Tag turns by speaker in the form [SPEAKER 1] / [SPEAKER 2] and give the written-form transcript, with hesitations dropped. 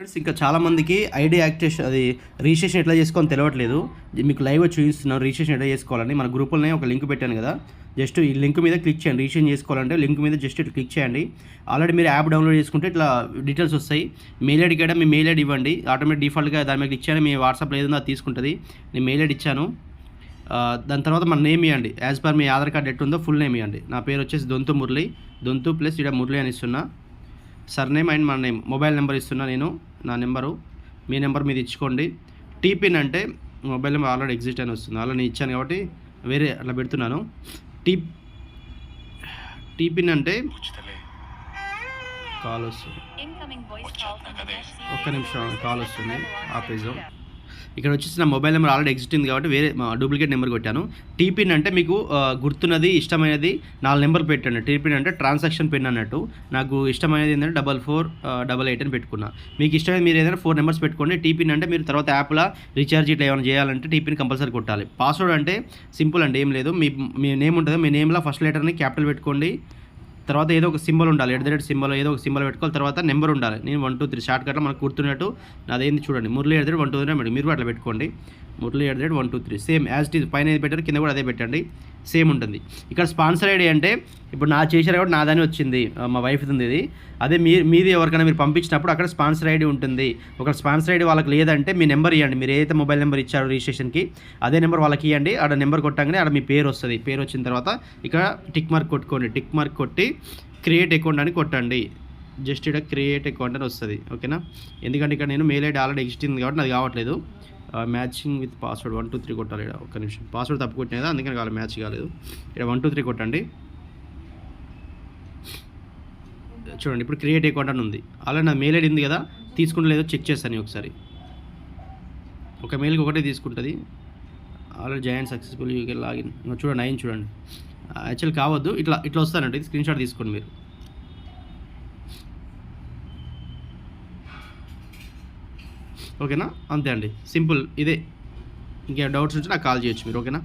[SPEAKER 1] Friends ఇంకా చాలామందికి ID activation అది రిజిస్ట్రేషన్ ఎట్లా చేసుకోవాలని తెలియట్లేదు. మీకు లైవ్గా చూపిస్తున్నాను రిజిస్ట్రేషన్ ఎట్లా చేసుకోవాలని. మన గ్రూపులోనే ఒక లింక్ పెట్టాను కదా, జస్ట్ ఈ లింక్ మీద క్లిక్ చేయండి. రిజిస్ట్రేషన్ చేసుకోవాలంటే లింక్ మీద జస్ట్ ఇట్లా క్లిక్ చేయండి. ఆల్రెడీ మీరు యాప్ డౌన్లోడ్ చేసుకుంటే ఇట్లా డీటెయిల్స్ వస్తాయి. మెయిల్ ఐడి కూడా మీ మెయిల్ ఐడి ఇవ్వండి. ఆటోమేటిక్ డిఫాల్ట్గా దాని మీద క్లిక్ చేయండి. మీ వాట్సాప్లో ఏదైనా అది తీసుకుంటుంది. నేను మెయిల్ ఐడి ఇచ్చాను. దాని తర్వాత మన నేమ్ ఇవ్వండి. యాజ్ పర్ మీ ఆధార్ కార్డ్ ఎట్టుందో ఫుల్ నేమ్ ఇవ్వండి. నా పేరు వచ్చేసి దొంతు మురళి, దొంతు ప్లస్ ఇక్కడ మురళి అని ఇస్తున్నా. సర్నేమ్ అండ్ మన నేమ్, మొబైల్ నెంబర్ ఇస్తున్నా నేను, నా నెంబరు, మీ నెంబర్ మీద ఇచ్చుకోండి. టీపిన్ అంటే మొబైల్ నెంబర్ ఆల్రెడీ ఎగ్జిస్ట్ అని వస్తుంది, అలా నేను ఇచ్చాను కాబట్టి వేరే అట్లా పెడుతున్నాను. టీపిన్ అంటే కాల్ వస్తుంది, ఒక్క నిమిషం కాల్ వస్తుంది, ఆపేజు. ఇక్కడ వచ్చేసి నా మొబైల్ నెంబర్ ఆల్రెడీ ఎగ్జిస్ట్ కాబట్టి వేరే డూప్లికేట్ నెంబర్ కొట్టాను. టీపిన్ అంటే మీకు గుర్తున్నది ఇష్టమైనది 4 నెంబర్ పెట్టండి. టీపిన్ అంటే ట్రాన్సాక్షన్ పిన్ అన్నట్టు. నాకు ఇష్టమైనది ఏంటంటే 4488 అని పెట్టుకున్నా. మీకు ఇష్టమైనది మీరు ఏదైనా 4 నెంబర్స్ పెట్టుకోండి. టీపిన్ అంటే మీరు తర్వాత యాప్లో రీఛార్జ్ ఇట్లా ఏమైనా చేయాలంటే టీపిన్ కంపల్సరీ కొట్టాలి. పాస్వర్డ్ అంటే సింపుల్ అండి, ఏం లేదు. మీ నేమ్ ఉంటుంది, మీ నేమ్లో ఫస్ట్ లెటర్ని క్యాపిటల్ పెట్టుకోండి. తర్వాత ఏదో ఒక సింబల్ ఉండాలి, @ సింబల్ ఏదో ఒక సింబల్ పెట్టుకోవాలి. తర్వాత నెంబర్ ఉండాలి. నేను 1 2 3 షార్ట్ కట్లో మనకు గుర్తున్నట్టు నాదేంది చూడండి, మురళి @ 1 2 3 మీరు అట్లా పెట్టుకోండి. Murali @ 1 2 3 same as it is. పైన ఏది పెట్టారు కింద కూడా అదే పెట్టండి, సేమ్ ఉంటుంది. ఇక్కడ స్పాన్సర్ ఐడి అంటే ఇప్పుడు నా చేశారు కాబట్టి నాదని వచ్చింది, మా వైఫ్ ఉంది ఇది. అదే మీది ఎవరికైనా మీరు పంపించినప్పుడు అక్కడ స్పాన్సర్ ఐడి ఉంటుంది. ఒక స్పాన్సర్ ఐడి వాళ్ళకి లేదంటే మీ నెంబర్ ఇవ్వండి. మీరు ఏదైతే మొబైల్ నెంబర్ ఇచ్చారో రిజిస్ట్రేషన్కి అదే నెంబర్ వాళ్ళకి ఇవ్వండి. ఆడ నెంబర్ కొట్టగానే ఆడ మీ పేరు వస్తుంది. పేరు వచ్చిన తర్వాత ఇక్కడ టిక్ మార్క్ కొట్టుకోండి. టిక్ మార్క్ కొట్టి క్రియేట్ అకౌంట్ అని కొట్టండి. జస్ట్ ఇక్కడ క్రియేట్ అకౌంట్ అని వస్తుంది, ఓకేనా. ఎందుకంటే ఇక్కడ నేను మెయిల్ ఐడి ఆల్రెడీ ఎగ్జిస్ట్ ఉంది కాబట్టి అది కావట్లేదు. మ్యాచింగ్ విత్ పాస్వర్డ్ 1 2 3 కొట్టాలి. ఇక్కడ ఒక్క నిమిషం, పాస్వర్డ్ తప్పు కొట్టిన కదా అందుకని కాలేదు, మ్యాచ్ కాలేదు. ఇక్కడ 1 2 3 కొట్టండి. చూడండి ఇప్పుడు క్రియేట్ అకౌంట్ అని ఉంది. అలాగే నా మెయిల్ ఐడి ఉంది కదా, తీసుకుంటే లేదో చెక్ చేస్తాను ఒకసారి. ఒక మెయిల్కి ఒకటే తీసుకుంటుంది. Already join successful UK login. చూడండి అయింది చూడండి. యాక్చువల్ కావద్దు, ఇట్లా వస్తానండి. ఇది స్క్రీన్ షాట్ తీసుకోండి మీరు. ఓకేనా, అంతే అండి, సింపుల్ ఇదే. ఇంకేం డౌట్స్ ఉంటే నాకు కాల్ చేయొచ్చు మీరు, ఓకేనా.